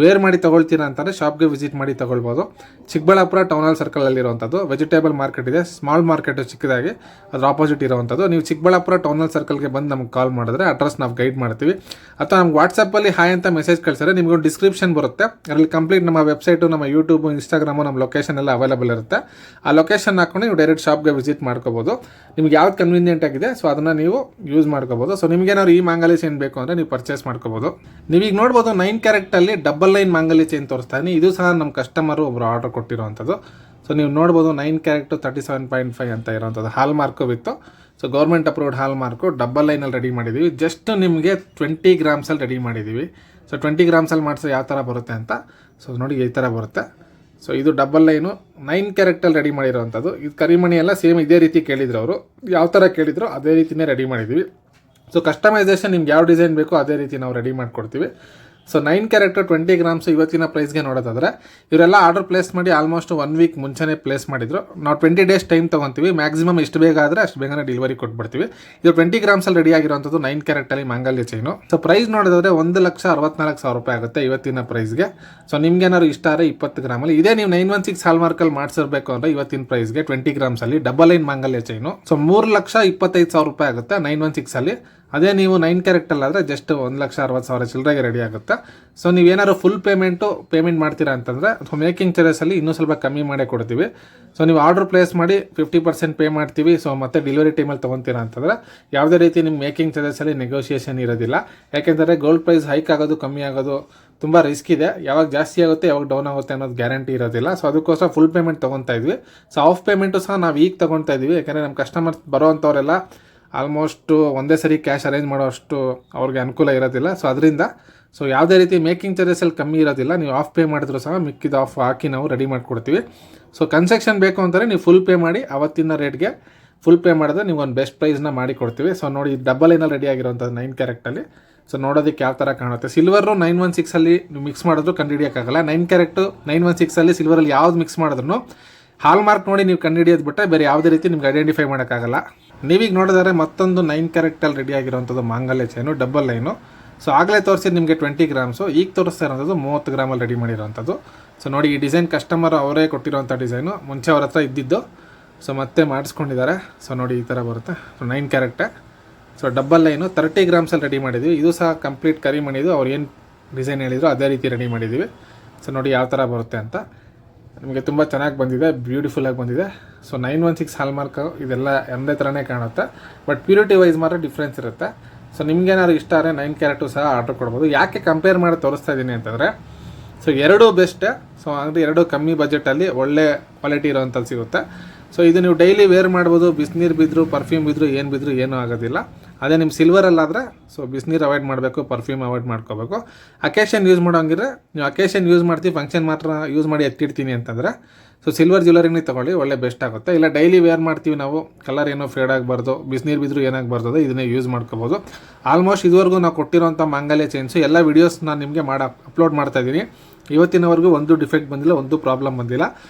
ವೇರ್ ಮಾಡಿ ತೊಗೊಳ್ತೀರಾ ಅಂತಂದರೆ ಶಾಪ್ಗೆ ವಿಸಿಟ್ ಮಾಡಿ ತೊಗೊಳ್ಬೋದು. ಚಿಕ್ಕಬಳ್ಳಾಪುರ ಟೌನ್ ಹಾಲ್ ಸರ್ಕಲಲ್ಲಿರುವಂಥದ್ದು ವೆಜಿಟೇಬಲ್ ಮಾರ್ಕೆಟ್ ಇದೆ, ಸ್ಮಾಲ್ ಮಾರ್ಕೆಟು ಚಿಕ್ಕದಾಗಿ ಅದ್ರ ಆಪೋಸಿಟ್ ಇರೋವಂಥದ್ದು. ನೀವು ಚಿಕ್ಕಬಳ್ಳಾಪುರ ಟೌನ್ ಹಾಲ್ ಸರ್ಕಲ್ಗೆ ಬಂದು ನಮ್ಗೆ ಕಾಲ್ ಮಾಡಿದ್ರೆ ಅಡ್ರೆಸ್ ನಾವು ಗೈಡ್ ಮಾಡ್ತೀವಿ. ಅಥವಾ ನಮ್ಗೆ ವಾಟ್ಸಪ್ಪಲ್ಲಿ ಹಾಯ್ ಅಂತ ಮೆಸೇಜ್ ಕಳಿಸಿದ್ರೆ ನಿಮ್ಗೆ ಒಂದು ಡಿಸ್ಕ್ರಿಪ್ಷನ್ ಬರುತ್ತೆ, ಅದರಲ್ಲಿ ಕಂಪ್ಲೀಟ್ ನಮ್ಮ ವೆಬ್ಸೈಟು, ನಮ್ಮ ಯೂಟ್ಯೂಬು, ಇನ್ಸ್ಟಾಗ್ರಾಮು, ನಮ್ಮ ಲೊಕೇಶನ್ ಎಲ್ಲ ಅವೈಲೇಬಲ್ ಇರುತ್ತೆ. ಆ ಲೊಕೇಶನ್ ಹಾಕೊಂಡು ನೀವು ಡೈರೆಕ್ಟ್ ಶಾಪ್ಗೆ ವಿಸಿಟ್ ಮಾಡ್ಕೋಬೋದು. ನಿಮ್ಗೆ ಯಾವ್ದು ಕನ್ವೀನಿಯೆಂಟ್ ಆಗಿದೆ ಸೊ ಅದನ್ನು ನೀವು ಯೂಸ್ ಮಾಡ್ಕೋಬೋದು. ಸೊ ನಿಮಗೇನಾದ್ರು ಈ ಮಾಂಗಲ್ಯ ಚೈನ್ ಬೇಕು ಅಂದರೆ ನೀವು ಪರ್ಚೇಸ್ ಮಾಡ್ಕೋಬೋದು. ನೀವೀಗ ನೋಡ್ಬೋದು 9 ಕ್ಯಾರೆಕ್ಟಲ್ಲಿ ಡಬಲ್ ಲೈನ್ ಮಾಂಗಲ್ಯ ಚೈನ್ ತೋರಿಸ್ತಾ ಇದ್ದೀನಿ. ಇದು ಸಹ ನಮ್ಮ ಕಸ್ಟಮರು ಒಬ್ಬರು ಆರ್ಡರ್ ಕೊಟ್ಟಿರೋವಂಥದ್ದು. ಸೊ ನೀವು ನೋಡ್ಬೋದು 9 ಕ್ಯಾರೆಕ್ಟು 37.5 ಅಂತ ಇರೋವಂಥದ್ದು, ಹಾಲ್ ಮಾರ್ಕು ವಿತ್ತು. ಸೊ ಗೌರ್ಮೆಂಟ್ ಅಪ್ರೂವ್ಡ್ ಹಾಲ್ ಮಾರ್ಕು ಡಬಲ್ ಲೈನಲ್ಲಿ ರೆಡಿ ಮಾಡಿದ್ದೀವಿ. ಜಸ್ಟ್ ನಿಮಗೆ 20 ಗ್ರಾಮ್ಸಲ್ಲಿ ರೆಡಿ ಮಾಡಿದ್ದೀವಿ. ಸೊ 20 ಗ್ರಾಮ್ಸಲ್ಲಿ ಮಾಡಿಸಿದ್ರೆ ಯಾವ ಥರ ಬರುತ್ತೆ ಅಂತ ಸೊ ನೋಡಿ ಈ ಥರ ಬರುತ್ತೆ. ಸೊ ಇದು ಡಬಲ್ ಲೈನು 9 ಕ್ಯಾರೆಕ್ಟಲ್ಲಿ ರೆಡಿ ಮಾಡಿರೋವಂಥದ್ದು. ಇದು ಕರಿಮಣಿ ಎಲ್ಲ ಸೇಮ್ ಇದೇ ರೀತಿ ಕೇಳಿದ್ರು ಅವರು, ಯಾವ ಥರ ಕೇಳಿದ್ರು ಅದೇ ರೀತಿಯೇ ರೆಡಿ ಮಾಡಿದ್ದೀವಿ. ಸೊ ಕಸ್ಟಮೈಸೇಷನ್ ನಿಮ್ಗೆ ಯಾವ ಡಿಸೈನ್ ಬೇಕೋ ಅದೇ ರೀತಿ ನಾವು ರೆಡಿ ಮಾಡಿಕೊಡ್ತೀವಿ. ಸೊ 9 ಕ್ಯಾರೆಕ್ಟು 20 ಗ್ರಾಮ್ಸು ಇವತ್ತಿನ ಪ್ರೈಸ್ಗೆ ನೋಡೋದಾದರೆ ಇವರೆಲ್ಲ ಆರ್ಡರ್ ಪ್ಲೇಸ್ ಮಾಡಿ ಆಲ್ಮೋಸ್ಟ್ 1 ವೀಕ್ ಮುಂಚೆನೇ ಪ್ಲೇಸ್ ಮಾಡಿದ್ರು. ನಾವು 20 ಡೇಸ್ ಟೈಮ್ ತೊಗೊತೀವಿ, ಮ್ಯಾಕ್ಸಿಮಮ್ ಎಷ್ಟು ಬೇಗ ಆದರೆ ಅಷ್ಟು ಬೇಗನೆ ಡೆಲಿವರಿ ಕೊಟ್ಬಿಡ್ತೀವಿ. ಇದು 20 ಗ್ರಾಮ್ಸಲ್ಲಿ ರೆಡಿ ಆಗಿರೋಂಥದ್ದು 9 ಕ್ಯಾರೆಕ್ಟಲ್ಲಿ ಮಾಂಗಲ್ಯ ಚೈನು. ಸೊ ಪ್ರೈಸ್ ನೋಡೋದಾದರೆ 1,64,000 ರೂಪಾಯಿ ಆಗುತ್ತೆ ಇವತ್ತಿನ ಪ್ರೈಸ್ಗೆ. ಸೊ ನಿಮ್ಗೇನಾದ್ರು ಇಷ್ಟ ಆದರೆ 20 ಗ್ರಾಮಲ್ಲಿ ಇದೇ ನೀವು 916 ಹಾಲ್ ಮಾರ್ಕಲ್ಲಿ ಮಾಡಿಸಿರ್ಬೇಕು ಅಂದರೆ ಇವತ್ತಿನ ಪ್ರೈಸ್ಗೆ 20 ಗ್ರಾಮ್ಸಲ್ಲಿ ಡಬಲ್ ಲೈನ್ ಮಾಂಗಲ್ಯ ಚೈನು ಸೊ 3,25,000 ರೂಪಾಯಿ ಆಗುತ್ತೆ 916ಅಲ್ಲಿ. ಅದೇ ನೀವು 9 ಕ್ಯಾರೆಕ್ಟಲ್ಲಾದರೆ ಜಸ್ಟ್ 1,60,000 ಚಿಲ್ಲರೆಗೆ ರೆಡಿ ಆಗುತ್ತೆ. ಸೊ ನೀವೇನಾದ್ರು ಫುಲ್ ಪೇಮೆಂಟ್ ಮಾಡ್ತೀರಾ ಅಂತಂದರೆ ಅಥವಾ ಮೇಕಿಂಗ್ ಚಾರ್ಜಸಲ್ಲಿ ಇನ್ನೂ ಸ್ವಲ್ಪ ಕಮ್ಮಿ ಮಾಡೇ ಕೊಡ್ತೀವಿ. ಸೊ ನೀವು ಆರ್ಡರ್ ಪ್ಲೇಸ್ ಮಾಡಿ 50% ಪೇ ಮಾಡ್ತೀವಿ. ಸೊ ಮತ್ತೆ ಡೆಲಿವರಿ ಟೈಮಲ್ಲಿ ತೊಗೊತೀರಾ ಅಂತಂದರೆ ಯಾವುದೇ ರೀತಿ ನಿಮ್ಮ ಮೇಕಿಂಗ್ ಚಾರ್ಜಸಲ್ಲಿ ನೆಗೋಷಿಯೇಷನ್ ಇರೋದಿಲ್ಲ. ಯಾಕೆಂದರೆ ಗೋಲ್ಡ್ ಪ್ರೈಸ್ ಹೈಕ್ ಆಗೋದು ಕಮ್ಮಿ ಆಗೋದು ತುಂಬ ರಿಸ್ಕ್ ಇದೆ. ಯಾವಾಗ ಜಾಸ್ತಿ ಆಗುತ್ತೆ ಯಾವಾಗ ಡೌನ್ ಆಗುತ್ತೆ ಅನ್ನೋದು ಗ್ಯಾರಂಟಿ ಇರೋದಿಲ್ಲ. ಸೊ ಅದಕ್ಕೋಸ್ಕರ ಫುಲ್ ಪೇಮೆಂಟ್ ತೊಗೊತಾ ಇದ್ವಿ. ಸೊ ಆಫ್ ಪೇಮೆಂಟು ಸಹ ನಾವು ಈಗ ತೊಗೊತಾ ಇದ್ವಿ. ಯಾಕೆಂದರೆ ನಮ್ಮ ಕಸ್ಟಮರ್ಸ್ ಬರೋವಂಥವರೆಲ್ಲ ಆಲ್ಮೋಸ್ಟು ಒಂದೇ ಸರಿ ಕ್ಯಾಶ್ ಅರೇಂಜ್ ಮಾಡೋಷ್ಟು ಅವ್ರಿಗೆ ಅನುಕೂಲ ಇರೋದಿಲ್ಲ. ಸೊ ಅದರಿಂದ ಸೊ ಯಾವುದೇ ರೀತಿ ಮೇಕಿಂಗ್ ಚಾರ್ಜಸಲ್ಲಿ ಕಮ್ಮಿ ಇರೋದಿಲ್ಲ. ನೀವು ಆಫ್ ಪೇ ಮಾಡಿದ್ರು ಸಹ ಮಿಕ್ಕಿದ ಆಫ್ ಹಾಕಿ ನಾವು ರೆಡಿ ಮಾಡಿಕೊಡ್ತೀವಿ. ಸೊ ಕನ್ಸೆಕ್ಷನ್ ಬೇಕು ಅಂತಾರೆ ನೀವು ಫುಲ್ ಪೇ ಮಾಡಿ ಅವತ್ತಿನ ರೇಟ್ಗೆ ಫುಲ್ ಪೇ ಮಾಡಿದ್ರೆ ನೀವು ಒಂದು ಬೆಸ್ಟ್ ಪ್ರೈಸ್ನ ಮಾಡಿ ಕೊಡ್ತೀವಿ. ಸೊ ನೋಡಿ ಡಬಲ್ ಲೈನಲ್ಲಿ ರೆಡಿ ಆಗಿರೋಂಥದ್ದು 9 ಕ್ಯಾರೆಕ್ಟಲ್ಲಿ. ಸೊ ನೋಡೋದಕ್ಕೆ ಯಾವ ಥರ ಕಾಣುತ್ತೆ. ಸಿಲ್ವರು 916ಅಲ್ಲಿ ನೀವು ಮಿಕ್ಸ್ ಮಾಡಿದ್ರು ಕಂಡುಹಿಡಿಯೋಕ್ಕಾಗಲ್ಲ. 9 ಕ್ಯಾರೆಕ್ಟು 916ಅಲ್ಲಿ ಸಿಲ್ವರಲ್ಲಿ ಯಾವ್ದು ಮಿಕ್ಸ್ ಮಾಡಿದ್ರು ಹಾಲ್ ಮಾರ್ಕ್ ನೋಡಿ ನೀವು ಕಂಡುಹಿಡಿಯೋದು ಬಿಟ್ಟರೆ ಬೇರೆ ಯಾವುದೇ ರೀತಿ ನಿಮ್ಗೆ ಐಡೆಂಟಿಫೈ ಮಾಡೋಕ್ಕಾಗಲ್ಲ. ನೀವೀಗ ನೋಡಿದರೆ ಮತ್ತೊಂದು 9 ಕ್ಯಾರೆಕ್ಟಲ್ಲಿ ರೆಡಿ ಆಗಿರೋಂಥದ್ದು ಮಾಂಗಲ್ಯ ಚೈನು ಡಬಲ್ ಲೈನು. ಸೊ ಆಗಲೇ ತೋರಿಸಿದ್ದು ನಿಮಗೆ 20 ಗ್ರಾಮ್ಸು, ಈಗ ತೋರಿಸ್ತಾ ಇರೋಂಥದ್ದು 30 ಗ್ರಾಮಲ್ಲಿ ರೆಡಿ ಮಾಡಿರೋಂಥದ್ದು. ಸೊ ನೋಡಿ ಈ ಡಿಸೈನ್ ಕಸ್ಟಮರ್ ಅವರೇ ಕೊಟ್ಟಿರೋಂಥ ಡಿಸೈನು, ಮುಂಚೆ ಅವ್ರ ಹತ್ರ ಇದ್ದಿದ್ದು. ಸೊ ಮತ್ತೆ ಮಾಡಿಸ್ಕೊಂಡಿದ್ದಾರೆ. ಸೊ ನೋಡಿ ಈ ಥರ ಬರುತ್ತೆ. ಸೊ 9 ಕ್ಯಾರೆಕ್ಟೇ. ಸೊ ಡಬಲ್ ಲೈನು 30 ಗ್ರಾಮ್ಸಲ್ಲಿ ರೆಡಿ ಮಾಡಿದ್ವಿ. ಇದು ಸಹ ಕಂಪ್ಲೀಟ್ ಕರಿಮಣಿದು, ಅವ್ರು ಏನು ಡಿಸೈನ್ ಹೇಳಿದ್ರು ಅದೇ ರೀತಿ ರೆಡಿ ಮಾಡಿದ್ದೀವಿ. ಸೊ ನೋಡಿ ಯಾವ ಥರ ಬರುತ್ತೆ ಅಂತ. ನಿಮಗೆ ತುಂಬ ಚೆನ್ನಾಗಿ ಬಂದಿದೆ, ಬ್ಯೂಟಿಫುಲ್ಲಾಗಿ ಬಂದಿದೆ. ಸೊ 916 ಹಾಲ್ ಮಾರ್ಕ್ ಇದೆಲ್ಲ ಒಂದೇ ಥರನೇ ಕಾಣುತ್ತೆ, ಬಟ್ ಪ್ಯೂರಿಟಿ ವೈಸ್ ಮಾತ್ರ ಡಿಫ್ರೆನ್ಸ್ ಇರುತ್ತೆ. ಸೊ ನಿಮ್ಗೇನಾದ್ರು ಇಷ್ಟ ಆದರೆ 9 ಕ್ಯಾರೆಟು ಸಹ ಆರ್ಡರ್ ಕೊಡ್ಬೋದು. ಯಾಕೆ ಕಂಪೇರ್ ಮಾಡಿ ತೋರಿಸ್ತಾ ಇದ್ದೀನಿ ಅಂತಂದರೆ ಸೊ ಎರಡೂ ಬೆಸ್ಟೇ. ಸೊ ಅಂದರೆ ಎರಡೂ ಕಮ್ಮಿ ಬಜೆಟಲ್ಲಿ ಒಳ್ಳೆ ಕ್ವಾಲಿಟಿ ಇರೋವಂಥದ್ದು ಸಿಗುತ್ತೆ. ಸೊ ಇದು ನೀವು ಡೈಲಿ ವೇರ್ ಮಾಡ್ಬೋದು. ಬಿಸಿನೀರು ಬಿದ್ದರೂ ಪರ್ಫ್ಯೂಮ್ ಬಿದ್ದರೂ ಏನೂ ಆಗೋದಿಲ್ಲ. ಅದೇ ನಿಮ್ಮ ಸಿಲ್ವರಲ್ಲಾದರೆ ಸೊ ಬಿಸಿನೀರು ಅವಾಯ್ಡ್ ಮಾಡಬೇಕು, ಪರ್ಫ್ಯೂಮ್ ಅವಾಯ್ಡ್ ಮಾಡ್ಕೋಬೇಕು. ಅಕೇಶನ್ ಯೂಸ್ ಮಾಡೋಂಗಿದ್ರೆ ನೀವು ಅಕೇಶನ್ ಯೂಸ್ ಮಾಡ್ತೀವಿ, ಫಂಕ್ಷನ್ ಮಾತ್ರ ಯೂಸ್ ಮಾಡಿ ಎತ್ತಿಡ್ತೀನಿ ಅಂತಂದರೆ ಸೊ ಸಿಲ್ವರ್ ಜ್ಯುವೆಲರಿನೇ ತೊಗೊಳ್ಳಿ, ಒಳ್ಳೆ ಬೆಸ್ಟ್ ಆಗುತ್ತೆ. ಇಲ್ಲ ಡೈಲಿ ವೇರ್ ಮಾಡ್ತೀವಿ ನಾವು, ಕಲರ್ ಏನೋ ಫೇಡ್ ಆಗಬಾರ್ದು, ಬಿಸಿನೀರು ಬಿದ್ದರೂ ಏನಾಗಬಾರ್ದು, ಇದನ್ನೇ ಯೂಸ್ ಮಾಡ್ಕೋಬೋದು. ಆಲ್ಮೋಸ್ಟ್ ಇದುವರೆಗೂ ನಾವು ಕೊಟ್ಟಿರೋಂಥ ಮಾಂಗಲ್ಯ ಚೈನ್ಸು ಎಲ್ಲ ವೀಡಿಯೋಸ್ ನಾನು ನಿಮಗೆ ಅಪ್ಲೋಡ್ ಮಾಡ್ತಾಯಿದ್ದೀನಿ. ಇವತ್ತಿನವರೆಗೂ ಒಂದು ಡಿಫೆಕ್ಟ್ ಬಂದಿಲ್ಲ, ಒಂದು ಪ್ರಾಬ್ಲಮ್ ಬಂದಿಲ್ಲ.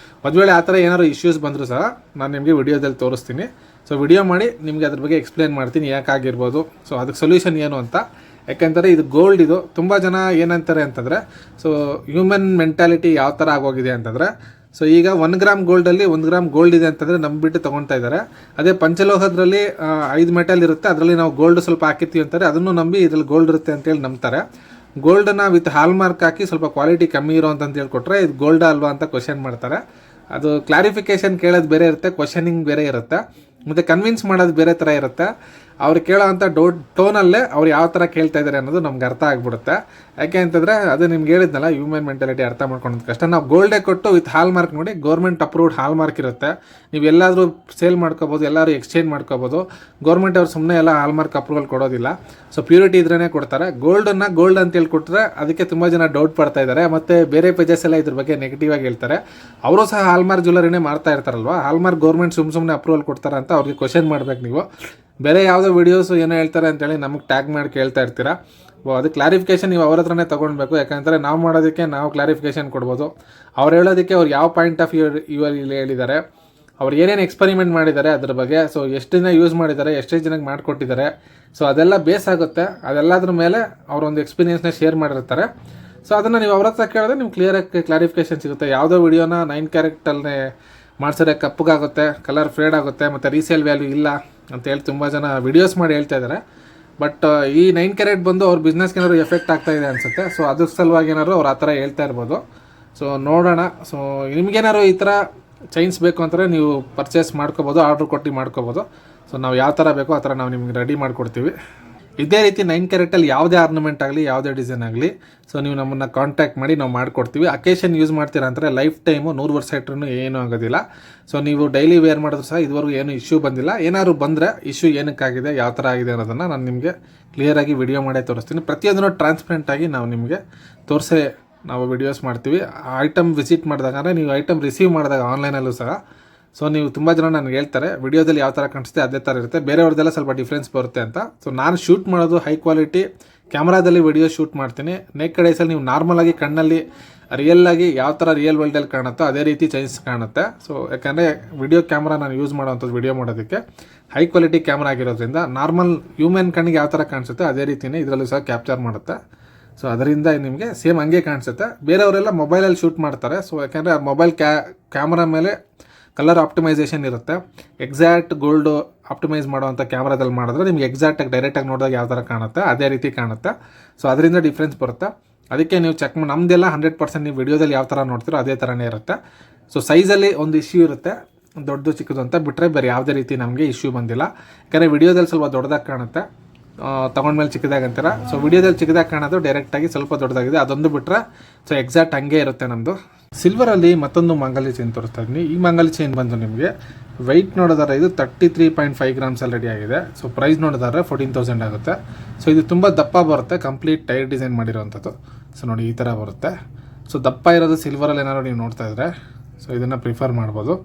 ಒಂದು ವೇಳೆ ಆ ಥರ ಏನಾದ್ರು ಇಶ್ಯೂಸ್ ಬಂದರೂ ಸಹ ನಾನು ನಿಮಗೆ ವಿಡಿಯೋದಲ್ಲಿ ತೋರಿಸ್ತೀನಿ. ಸೊ ವಿಡಿಯೋ ಮಾಡಿ ನಿಮಗೆ ಅದ್ರ ಬಗ್ಗೆ ಎಕ್ಸ್ಪ್ಲೇನ್ ಮಾಡ್ತೀನಿ ಯಾಕಾಗಿರ್ಬೋದು, ಸೊ ಅದಕ್ಕೆ ಸೊಲ್ಯೂಷನ್ ಏನು ಅಂತ. ಯಾಕೆಂದರೆ ಇದು ಗೋಲ್ಡ್, ಇದು ತುಂಬ ಜನ ಏನಂತಾರೆ ಅಂತಂದರೆ ಸೊ ಹ್ಯೂಮನ್ ಮೆಂಟಾಲಿಟಿ ಯಾವ ಥರ ಆಗೋಗಿದೆ ಅಂತಂದರೆ ಸೊ ಈಗ 1 ಗ್ರಾಮ್ ಗೋಲ್ಡಲ್ಲಿ 1 ಗ್ರಾಮ್ ಗೋಲ್ಡ್ ಇದೆ ಅಂತಂದರೆ ನಂಬಿಬಿಟ್ಟು ತೊಗೊಳ್ತಾ ಇದ್ದಾರೆ. ಅದೇ ಪಂಚಲೋಹದಲ್ಲಿ 5 ಮೆಟಲ್ ಇರುತ್ತೆ, ಅದರಲ್ಲಿ ನಾವು ಗೋಲ್ಡ್ ಸ್ವಲ್ಪ ಹಾಕಿರ್ತೀವಿ ಅಂತಾರೆ, ಅದನ್ನು ನಂಬಿ ಇದರಲ್ಲಿ ಗೋಲ್ಡ್ ಇರುತ್ತೆ ಅಂತೇಳಿ ನಂಬ್ತಾರೆ. ಗೋಲ್ಡನ್ನ ವಿತ್ ಹಾಲ್ ಮಾರ್ಕ್ ಹಾಕಿ ಸ್ವಲ್ಪ ಕ್ವಾಲಿಟಿ ಕಮ್ಮಿ ಇರೋ ಅಂತ ಹೇಳ್ಕೊಟ್ರೆ ಇದು ಗೋಲ್ಡ್ ಅಲ್ವಾ ಅಂತ ಕ್ವಶನ್ ಮಾಡ್ತಾರೆ. ಅದು ಕ್ಲಾರಿಫಿಕೇಷನ್ ಕೇಳೋದು ಬೇರೆ ಇರುತ್ತೆ, ಕ್ವಶನಿಂಗ್ ಬೇರೆ ಇರುತ್ತೆ, ಮತ್ತು ಕನ್ವಿನ್ಸ್ ಮಾಡೋದು ಬೇರೆ ಥರ ಇರುತ್ತೆ. ಅವ್ರು ಕೇಳೋ ಅಂಥ ಟೋನಲ್ಲೇ ಅವ್ರು ಯಾವ ಥರ ಕೇಳ್ತಾ ಇದ್ದಾರೆ ಅನ್ನೋದು ನಮ್ಗೆ ಅರ್ಥ ಆಗಿಬಿಡುತ್ತೆ. ಯಾಕೆ ಅಂತಂದರೆ ಅದು ನಿಮ್ಗೆ ಹೇಳಿದ್ನಲ್ಲ, ಹ್ಯೂಮನ್ ಮೆಂಟಾಲಿಟಿ ಅರ್ಥ ಮಾಡ್ಕೊಳ್ಳೋದು ಕಷ್ಟ. ನಾವು ಗೋಲ್ಡೇ ಕೊಟ್ಟು ವಿತ್ ಹಾಲ್ ಮಾರ್ಕ್ ನೋಡಿ, ಗೌರ್ಮೆಂಟ್ ಅಪ್ರೂವ್ಡ್ ಹಾಲ್ ಮಾರ್ಕ್ ಇರುತ್ತೆ. ನೀವು ಎಲ್ಲಾದರೂ ಸೇಲ್ ಮಾಡ್ಕೋಬೋದು, ಎಲ್ಲರೂ ಎಕ್ಸ್ಚೇಂಜ್ ಮಾಡ್ಕೋಬೋದು. ಗೌರ್ಮೆಂಟ್ ಅವ್ರು ಸುಮ್ಮನೆ ಎಲ್ಲ ಹಾಲ್ ಮಾರ್ಕ್ ಅಪ್ರೂವಲ್ ಕೊಡೋದಿಲ್ಲ. ಸೊ ಪ್ಯೂರಿಟಿ ಇದ್ರೇ ಕೊಡ್ತಾರೆ. ಗೋಲ್ಡನ್ನು ಗೋಲ್ಡ್ ಅಂತ ಹೇಳ್ಕೊಟ್ರೆ ಅದಕ್ಕೆ ತುಂಬ ಜನ ಡೌಟ್ ಪಡ್ತಾ ಇದ್ದಾರೆ. ಮತ್ತು ಬೇರೆ ಪೇಜಸ್ ಎಲ್ಲ ಇದ್ರ ಬಗ್ಗೆ ನೆಗೆಟಿವ್ ಆಗಿ ಹೇಳ್ತಾರೆ. ಅವರು ಸಹ ಹಾಲ್ ಮಾರ್ಕ್ ಜ್ಯುವೆಲರಿನೇ ಮಾರ್ತಾ ಇರ್ತಾರಲ್ವ, ಹಾಲ್ ಮಾರ್ಕ್ ಗೌರ್ಮೆಂಟ್ ಸುಮ್ಮನೆ ಅಪ್ರೂವಲ್ ಕೊಡ್ತಾರೆ ಅಂತ ಅವ್ರಿಗೆ ಕ್ವಶನ್ ಮಾಡ್ಬೇಕು ನೀವು. ಬೇರೆ ಯಾವುದೋ ವೀಡಿಯೋಸು ಏನೋ ಹೇಳ್ತಾರೆ ಅಂತೇಳಿ ನಮಗೆ ಟ್ಯಾಗ್ ಮಾಡಿ ಕೇಳ್ತಾ ಇರ್ತೀರಾ. ಅದು ಕ್ಲಾರಿಫಿಕೇಷನ್ ನೀವು ಅವ್ರ ಹತ್ರನೇ ತೊಗೊಳ್ಬೇಕು. ಯಾಕಂದರೆ ನಾವು ಮಾಡೋದಕ್ಕೆ ನಾವು ಕ್ಲಾರಿಫಿಕೇಷನ್ ಕೊಡ್ಬೋದು. ಅವ್ರು ಹೇಳೋದಕ್ಕೆ ಅವ್ರು ಯಾವ ಪಾಯಿಂಟ್ ಆಫ್ ಇಲ್ಲಿ ಹೇಳಿದ್ದಾರೆ, ಅವ್ರು ಏನೇನು ಎಕ್ಸ್ಪರಿಮೆಂಟ್ ಮಾಡಿದ್ದಾರೆ ಅದ್ರ ಬಗ್ಗೆ, ಸೊ ಎಷ್ಟು ದಿನ ಯೂಸ್ ಮಾಡಿದ್ದಾರೆ, ಎಷ್ಟೆಷ್ಟು ಜನಕ್ಕೆ ಮಾಡಿಕೊಟ್ಟಿದ್ದಾರೆ, ಸೊ ಅದೆಲ್ಲ ಬೇಸ್ ಆಗುತ್ತೆ. ಅದೆಲ್ಲದ್ರ ಮೇಲೆ ಅವರೊಂದು ಎಕ್ಸ್ಪೀರಿಯನ್ಸ್ನ ಶೇರ್ ಮಾಡಿರ್ತಾರೆ. ಸೊ ಅದನ್ನು ನೀವು ಅವ್ರ ಹತ್ರ ಕೇಳಿದ್ರೆ ನಿಮ್ಗೆ ಕ್ಲಿಯರಾಗಿ ಕ್ಲಾರಿಫಿಕೇಷನ್ ಸಿಗುತ್ತೆ. ಯಾವುದೋ ವೀಡಿಯೋನ 9 ಕ್ಯಾರೆಕ್ಟಲ್ಲೇ ಮಾಡಿಸಿದ್ರೆ ಕಪ್ಪಗಾಗುತ್ತೆ, ಕಲರ್ ಫೇಡ್ ಆಗುತ್ತೆ, ಮತ್ತು ರೀಸೇಲ್ ವ್ಯಾಲ್ಯೂ ಇಲ್ಲ ಅಂತೇಳಿ ತುಂಬ ಜನ ವೀಡಿಯೋಸ್ ಮಾಡಿ ಹೇಳ್ತಾ ಇದ್ದಾರೆ. ಬಟ್ ಈ 9 ಕ್ಯಾರೆಟ್ ಬಂದು ಅವ್ರ ಬಿಸ್ನೆಸ್ಗೆ ಏನಾದ್ರು ಎಫೆಕ್ಟ್ ಆಗ್ತಾಯಿದೆ ಅನಿಸುತ್ತೆ. ಸೊ ಅದ್ರ ಸಲುವಾಗಿ ಏನಾದ್ರು ಅವ್ರು ಆ ಥರ ಹೇಳ್ತಾ ಇರ್ಬೋದು. ಸೊ ನೋಡೋಣ. ಸೊ ನಿಮಗೇನಾದ್ರು ಈ ಥರ ಚೈನ್ಸ್ ಬೇಕು ಅಂತಾರೆ ನೀವು ಪರ್ಚೇಸ್ ಮಾಡ್ಕೋಬೋದು, ಆರ್ಡ್ರ್ ಕೊಟ್ಟು ಮಾಡ್ಕೋಬೋದು. ಸೊ ನಾವು ಯಾವ ಥರ ಬೇಕೋ ಆ ಥರ ನಾವು ನಿಮ್ಗೆ ರೆಡಿ ಮಾಡಿಕೊಡ್ತೀವಿ. ಇದೇ ರೀತಿ 9 ಕ್ಯಾರೆಟಲ್ಲಿ ಯಾವುದೇ ಆರ್ನಮೆಂಟ್ ಆಗಲಿ, ಯಾವುದೇ ಡಿಸೈನ್ ಆಗಲಿ, ಸೊ ನೀವು ನಮ್ಮನ್ನು ಕಾಂಟ್ಯಾಕ್ಟ್ ಮಾಡಿ ನಾವು ಮಾಡಿಕೊಡ್ತೀವಿ. ಅಕೇಶನ್ ಯೂಸ್ ಮಾಡ್ತೀರಾ ಅಂದರೆ ಲೈಫ್ ಟೈಮು 100 ವರ್ಷ ಇಟ್ಟರೂ ಏನೂ ಆಗೋದಿಲ್ಲ. ಸೊ ನೀವು ಡೈಲಿ ವೇರ್ ಮಾಡಿದ್ರು ಸಹ ಇದುವರೆಗೂ ಏನೂ ಇಶ್ಯೂ ಬಂದಿಲ್ಲ. ಏನಾದ್ರು ಬಂದರೆ ಇಶ್ಯೂ ಏನಕ್ಕಾಗಿದೆ, ಯಾವ ಥರ ಆಗಿದೆ ಅನ್ನೋದನ್ನು ನಾನು ನಿಮಗೆ ಕ್ಲಿಯರಾಗಿ ವಿಡಿಯೋ ಮಾಡೇ ತೋರಿಸ್ತೀನಿ. ಪ್ರತಿಯೊಂದನ್ನು ಟ್ರಾನ್ಸ್ಪರೆಂಟಾಗಿ ನಾವು ನಿಮಗೆ ತೋರಿಸೇ ನಾವು ವಿಡಿಯೋಸ್ ಮಾಡ್ತೀವಿ. ಐಟಮ್ ವಿಸಿಟ್ ಮಾಡಿದಾಗ, ಅಂದರೆ ನೀವು ಐಟಮ್ ರಿಸೀವ್ ಮಾಡಿದಾಗ ಆನ್ಲೈನಲ್ಲೂ ಸಹ, ಸೊ ನೀವು ತುಂಬ ಜನ ನನಗೆ ಹೇಳ್ತಾರೆ ವಿಡಿಯೋದಲ್ಲಿ ಯಾವ ಥರ ಕಾಣಿಸುತ್ತೆ ಅದೇ ಥರ ಇರುತ್ತೆ, ಬೇರೆಯವ್ರದ್ದೆಲ್ಲ ಸ್ವಲ್ಪ ಡಿಫ್ರೆನ್ಸ್ ಬರುತ್ತೆ ಅಂತ. ಸೊ ನಾನು ಶೂಟ್ ಮಾಡೋದು ಹೈ ಕ್ವಾಲಿಟಿ ಕ್ಯಾಮ್ರಾದಲ್ಲಿ ವಿಡಿಯೋ ಶೂಟ್ ಮಾಡ್ತೀನಿ. ನೆಕ್ಸ್ಟ್ ಡೇಸಲ್ಲಿ ನೀವು ನಾರ್ಮಲಾಗಿ ಕಣ್ಣಲ್ಲಿ ರಿಯಲ್ಲಾಗಿ ಯಾವ ಥರ ರಿಯಲ್ ವರ್ಲ್ಡಲ್ಲಿ ಕಾಣುತ್ತೋ ಅದೇ ರೀತಿ ಚೈನ್ಸ್ ಕಾಣುತ್ತೆ. ಸೊ ಯಾಕಂದರೆ ವಿಡಿಯೋ ಕ್ಯಾಮ್ರಾ ನಾನು ಯೂಸ್ ಮಾಡೋವಂಥದ್ದು ವಿಡಿಯೋ ಮಾಡೋದಕ್ಕೆ ಹೈ ಕ್ವಾಲಿಟಿ ಕ್ಯಾಮ್ರಾ ಆಗಿರೋದ್ರಿಂದ ನಾರ್ಮಲ್ ಹ್ಯೂಮನ್ ಕಣ್ಣಿಗೆ ಯಾವ ಥರ ಕಾಣಿಸುತ್ತೆ ಅದೇ ರೀತಿಯೇ ಇದರಲ್ಲೂ ಸಹ ಕ್ಯಾಪ್ಚರ್ ಮಾಡುತ್ತೆ. ಸೊ ಅದರಿಂದ ನಿಮಗೆ ಸೇಮ್ ಹಂಗೆ ಕಾಣಿಸುತ್ತೆ. ಬೇರೆಯವರೆಲ್ಲ ಮೊಬೈಲಲ್ಲಿ ಶೂಟ್ ಮಾಡ್ತಾರೆ. ಸೊ ಯಾಕೆಂದರೆ ಮೊಬೈಲ್ ಕ್ಯಾಮ್ರಾ ಮೇಲೆ ಕಲರ್ ಆಪ್ಟಿಮೈಸೇಷನ್ ಇರುತ್ತೆ. ಎಕ್ಸಾಕ್ಟ್ ಗೋಲ್ಡು ಆಪ್ಟಿಮೈಸ್ ಮಾಡೋವಂಥ ಕ್ಯಾಮ್ರಾದಲ್ಲಿ ಮಾಡಿದ್ರೆ ನಿಮ್ಗೆ ಎಕ್ಸಾಕ್ಟಾಗಿ ಡೈರೆಕ್ಟಾಗಿ ನೋಡಿದಾಗ ಯಾವ ಥರ ಕಾಣುತ್ತೆ ಅದೇ ರೀತಿ ಕಾಣುತ್ತೆ. ಸೊ ಅದರಿಂದ ಡಿಫ್ರೆನ್ಸ್ ಬರುತ್ತೆ. ಅದಕ್ಕೆ ನೀವು ಚೆಕ್ ಮಾಡಿ, ನಮ್ಮದೆಲ್ಲ 100% ನೀವು ವಿಡಿಯೋದಲ್ಲಿ ಯಾವ ಥರ ನೋಡ್ತೀರೋ ಅದೇ ಥರನೇ ಇರುತ್ತೆ. ಸೊ ಸೈಜಲ್ಲಿ ಒಂದು ಇಶ್ಯೂ ಇರುತ್ತೆ, ದೊಡ್ಡದು ಚಿಕ್ಕದು ಅಂತ ಬಿಟ್ಟರೆ ಬೇರೆ ಯಾವುದೇ ರೀತಿ ನಮಗೆ ಇಶ್ಯೂ ಬಂದಿಲ್ಲ. ಯಾಕಂದರೆ ವಿಡಿಯೋದಲ್ಲಿ ಸ್ವಲ್ಪ ದೊಡ್ಡದಾಗಿ ಕಾಣುತ್ತೆ, ತೊಗೊಂಡ್ಮೇಲೆ ಚಿಕ್ಕದಾಗಿ ಅಂತೀರ. ಸೊ ವಿಡಿಯೋದಲ್ಲಿ ಚಿಕ್ಕದಾಗಿ ಕಾಣೋದು ಡೈರೆಕ್ಟಾಗಿ ಸ್ವಲ್ಪ ದೊಡ್ಡದಾಗಿದೆ, ಅದೊಂದು ಬಿಟ್ಟರೆ ಸೊ ಎಕ್ಸಾಕ್ಟ್ ಹಂಗೆ ಇರುತ್ತೆ ನಮ್ಮದು. ಸಿಲ್ವರಲ್ಲಿ ಮತ್ತೊಂದು ಮಾಂಗಲ್ಯ ಚೈನ್ ತೋರಿಸ್ತಾ ಇದ್ದೀನಿ. ಈ ಮಾಂಗಲ್ಯ ಚೈನ್ ಬಂದು ನಿಮಗೆ ವೆಯ್ಟ್ ನೋಡಿದ್ರೆ ಇದು 33.5 ಗ್ರಾಮ್ಸಲ್ಲಿ ರೆಡಿ ಆಗಿದೆ. ಸೊ ಪ್ರೈಸ್ ನೋಡಿದ್ರೆ 14,000 ಆಗುತ್ತೆ. ಸೊ ಇದು ತುಂಬ ದಪ್ಪ ಬರುತ್ತೆ, ಕಂಪ್ಲೀಟ್ ಟೈರ್ ಡಿಸೈನ್ ಮಾಡಿರೋವಂಥದ್ದು. ಸೊ ನೋಡಿ ಈ ಥರ ಬರುತ್ತೆ. ಸೊ ದಪ್ಪ ಇರೋದು ಸಿಲ್ವರಲ್ಲಿ ಏನಾದ್ರು ನೀವು ನೋಡ್ತಾ ಇದ್ದರೆ ಸೊ ಇದನ್ನು ಪ್ರಿಫರ್ ಮಾಡ್ಬೋದು.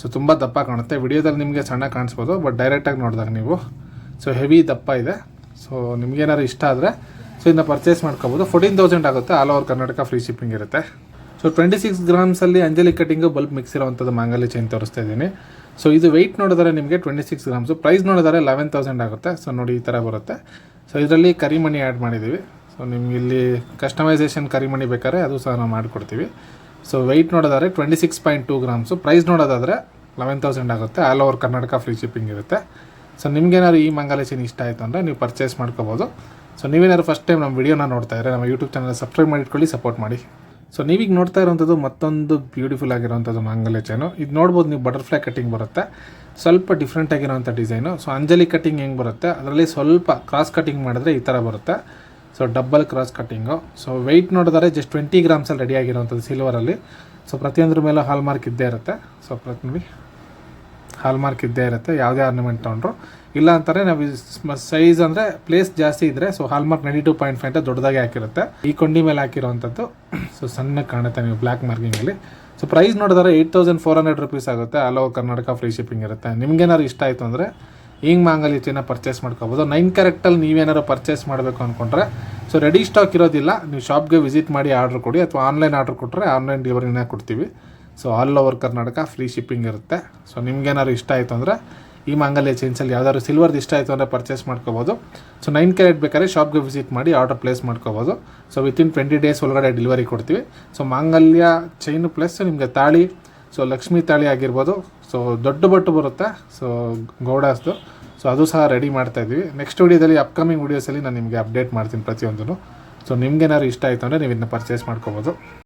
ಸೊ ತುಂಬ ದಪ್ಪ ಕಾಣುತ್ತೆ, ವಿಡಿಯೋದಲ್ಲಿ ನಿಮಗೆ ಸಣ್ಣ ಕಾಣಿಸ್ಬೋದು, ಬಟ್ ಡೈರೆಕ್ಟಾಗಿ ನೋಡಿದಾಗ ನೀವು ಸೊ ಹೆವಿ ದಪ್ಪ ಇದೆ. ಸೊ ನಿಮಗೇನಾದ್ರು ಇಷ್ಟ ಆದರೆ ಸೊ ಇದನ್ನ ಪರ್ಚೇಸ್ ಮಾಡ್ಕೋಬೋದು. 14,000 ಆಗುತ್ತೆ. All over Karnataka free shipping ಇರುತ್ತೆ. ಸೊ 26 ಗ್ರಾಮ್ಸಲ್ಲಿ ಅಂಜಲಿ ಕಟ್ಟಿಂಗು ಬಲ್ಬ್ ಮಿಕ್ಸ್ ಇರೋವಂಥದ್ದು ಮಾಂಗಲ್ಯ ಚೈನ್ ತೋರಿಸ್ತಾ ಇದ್ದೀನಿ. ಸೊ ಇದು ವೆಯ್ಟ್ ನೋಡಿದ್ರೆ ನಿಮಗೆ 26 ಗ್ರಾಮ್ಸು, ಪ್ರೈಸ್ ನೋಡಿದ್ರೆ 11,000 ಆಗುತ್ತೆ. ಸೊ ನೋಡಿ ಈ ಥರ ಬರುತ್ತೆ. ಸೊ ಇದರಲ್ಲಿ ಕರಿಮಣಿ ಆ್ಯಡ್ ಮಾಡಿದ್ದೀವಿ. ಸೊ ನಿಮ್ಗೆ ಇಲ್ಲಿ ಕಸ್ಟಮೈಸೇಷನ್ ಕರಿಮಣಿ ಬೇಕಾದ್ರೆ ಅದು ಸಹ ನಾವು ಮಾಡಿಕೊಡ್ತೀವಿ. ಸೊ ವೆಯ್ಟ್ ನೋಡೋದಾದ್ರೆ 26.2 ಗ್ರಾಮ್ಸು, ಪ್ರೈಸ್ ನೋಡೋದಾದರೆ 11,000 ಆಗುತ್ತೆ. All over Karnataka free shipping ಇರುತ್ತೆ. ಸೊ ನಿಮ್ಗೇನಾದ್ರು ಈ ಮಾಂಗಲ್ಯ ಚೈನ್ ಇಷ್ಟ ಆಯಿತು ಅಂದರೆ ನೀವು ಪರ್ಚೇಸ್ ಮಾಡ್ಕೋಬೋದು. ಸೊ ನೀವೇನಾದ್ರು ಫಸ್ಟ್ ಟೈಮ್ ನಮ್ಮ ವಿಡಿಯೋನ ನೋಡ್ತಾ ಇದ್ದರೆ ನಮ್ಮ ಯೂಟ್ಯೂಬ್ ಚಾನಲ್ ಸಬ್ಸ್ಕ್ರೈಬ್ ಮಾಡಿಟ್ಕೊಳ್ಳಿ, ಸಪೋರ್ಟ್ ಮಾಡಿ. ಸೊ ನೀವೀಗ ನೋಡ್ತಾ ಇರೋವಂಥದ್ದು ಮತ್ತೊಂದು ಬ್ಯೂಟಿಫುಲ್ ಆಗಿರೋವಂಥದ್ದು ಮಾಂಗಲ್ಯ ಚೈನು. ಇದು ನೋಡ್ಬೋದು ನೀವು, ಬಟರ್ಫ್ಲೈ ಕಟ್ಟಿಂಗ್ ಬರುತ್ತೆ, ಸ್ವಲ್ಪ ಡಿಫ್ರೆಂಟ್ ಆಗಿರೋವಂಥ ಡಿಸೈನು. ಸೊ ಅಂಜಲಿ ಕಟ್ಟಿಂಗ್ ಹೆಂಗೆ ಬರುತ್ತೆ ಅದರಲ್ಲಿ ಸ್ವಲ್ಪ ಕ್ರಾಸ್ ಕಟ್ಟಿಂಗ್ ಮಾಡಿದ್ರೆ ಈ ಥರ ಬರುತ್ತೆ. So double cross cutting. So weight ನೋಡಿದ್ರೆ ಜಸ್ಟ್ 20 ಗ್ರಾಮ್ಸಲ್ಲಿ ರೆಡಿ ಆಗಿರೋವಂಥದ್ದು ಸಿಲ್ವರಲ್ಲಿ. ಸೊ ಪ್ರತಿಯೊಂದ್ರ ಮೇಲೂ ಹಾಲ್ ಮಾರ್ಕ್ ಇದ್ದೇ ಇರುತ್ತೆ. ಸೊ ಪ್ರತಿ ಹಾಲ್ ಮಾರ್ಕ್ ಇದ್ದೇ ಇರುತ್ತೆ, ಯಾವುದೇ ಆರ್ನಮೆಂಟ್ ತೊಗೊಂಡ್ರು. ಇಲ್ಲ ಅಂತಾರೆ ನಾವು ಸೈಜ್ ಅಂದರೆ ಪ್ಲೇಸ್ ಜಾಸ್ತಿ ಇದ್ದರೆ ಸೊ ಹಾಲ್ ಮಾರ್ಕ್ 92.5 ಅಂತ ದೊಡ್ಡದಾಗಿ ಹಾಕಿರುತ್ತೆ. ಈ ಕೊಂಡಿ ಮೇಲೆ ಹಾಕಿರೋವಂಥದ್ದು ಸೊ ಸಣ್ಣ ಕಾಣುತ್ತೆ ನೀವು ಬ್ಲ್ಯಾಕ್ ಮಾರ್ಕಿಂಗಲ್ಲಿ. ಸೊ ಪ್ರೈಸ್ ನೋಡಿದ್ರೆ 8,400 ರೂಪೀಸ್ ಆಗುತ್ತೆ. All over Karnataka free shipping ಇರುತ್ತೆ. ನಿಮ್ಗೇನಾದ್ರು ಇಷ್ಟ ಆಯಿತು ಅಂದರೆ ಹಿಂಗೆ ಮಾಂಗಲ್ಯ ಚೈನ ಪರ್ಚೇಸ್ ಮಾಡ್ಕೋಬೋದು. 9 ಕ್ಯಾರೆಕ್ಟಲ್ಲಿ ನೀವೇನಾದ್ರು ಪರ್ಚೇಸ್ ಮಾಡಬೇಕು ಅಂದ್ಕೊಂಡ್ರೆ ಸೊ ರೆಡಿ ಸ್ಟಾಕ್ ಇರೋದಿಲ್ಲ, ನೀವು ಶಾಪ್ಗೆ ವಿಸಿಟ್ ಮಾಡಿ ಆರ್ಡ್ರ್ ಕೊಡಿ, ಅಥವಾ ಆನ್ಲೈನ್ ಆರ್ಡ್ರ್ ಕೊಟ್ಟರೆ ಆನ್ಲೈನ್ ಡೆಲಿವರಿನೇ ಕೊಡ್ತೀವಿ. So all over Karnataka free shipping ಇರುತ್ತೆ. ಸೊ ನಿಮ್ಗೇನಾದ್ರು ಇಷ್ಟ ಆಯಿತು ಅಂದರೆ ಈ ಮಾಂಗಲ್ಯ ಚೈನ್ಸಲ್ಲಿ ಯಾವ್ದಾದ್ರು ಸಿಲ್ವರ್ದು ಇಷ್ಟ ಆಯಿತು ಅಂದರೆ ಪರ್ಚೇಸ್ ಮಾಡ್ಕೋಬೋದು. ಸೊ 9 ಕ್ಯಾರೆಟ್ ಬೇಕಾದ್ರೆ ಶಾಪ್ಗೆ ವಿಸಿಟ್ ಮಾಡಿ ಆರ್ಡರ್ ಪ್ಲೇಸ್ ಮಾಡ್ಕೋಬೋದು. ಸೊ ವಿತಿನ್ 20 ಡೇಸ್ ಒಳಗಡೆ ಡೆಲಿವರಿ ಕೊಡ್ತೀವಿ. ಸೊ ಮಾಂಗಲ್ಯ ಚೈನು ಪ್ಲಸ್ ನಿಮಗೆ ತಾಳಿ, ಸೊ ಲಕ್ಷ್ಮೀ ತಾಳಿ ಆಗಿರ್ಬೋದು, ಸೊ ದೊಡ್ಡ ಬಟ್ಟು ಬರುತ್ತೆ, ಸೊ ಗೌಡಾಸ್ದು, ಸೊ ಅದು ಸಹ ರೆಡಿ ಮಾಡ್ತಾಯಿದ್ವಿ. ನೆಕ್ಸ್ಟ್ ವೀಡಿಯೋದಲ್ಲಿ ಅಪ್ಕಮಿಂಗ್ ವೀಡಿಯೋಸಲ್ಲಿ ನಾನು ನಿಮಗೆ ಅಪ್ಡೇಟ್ ಮಾಡ್ತೀನಿ ಪ್ರತಿಯೊಂದೂ. ಸೊ ನಿಮ್ಗೇನಾದ್ರು ಇಷ್ಟ ಆಯಿತು ಅಂದರೆ ನೀವು ಇದನ್ನ ಪರ್ಚೇಸ್ ಮಾಡ್ಕೋಬೋದು.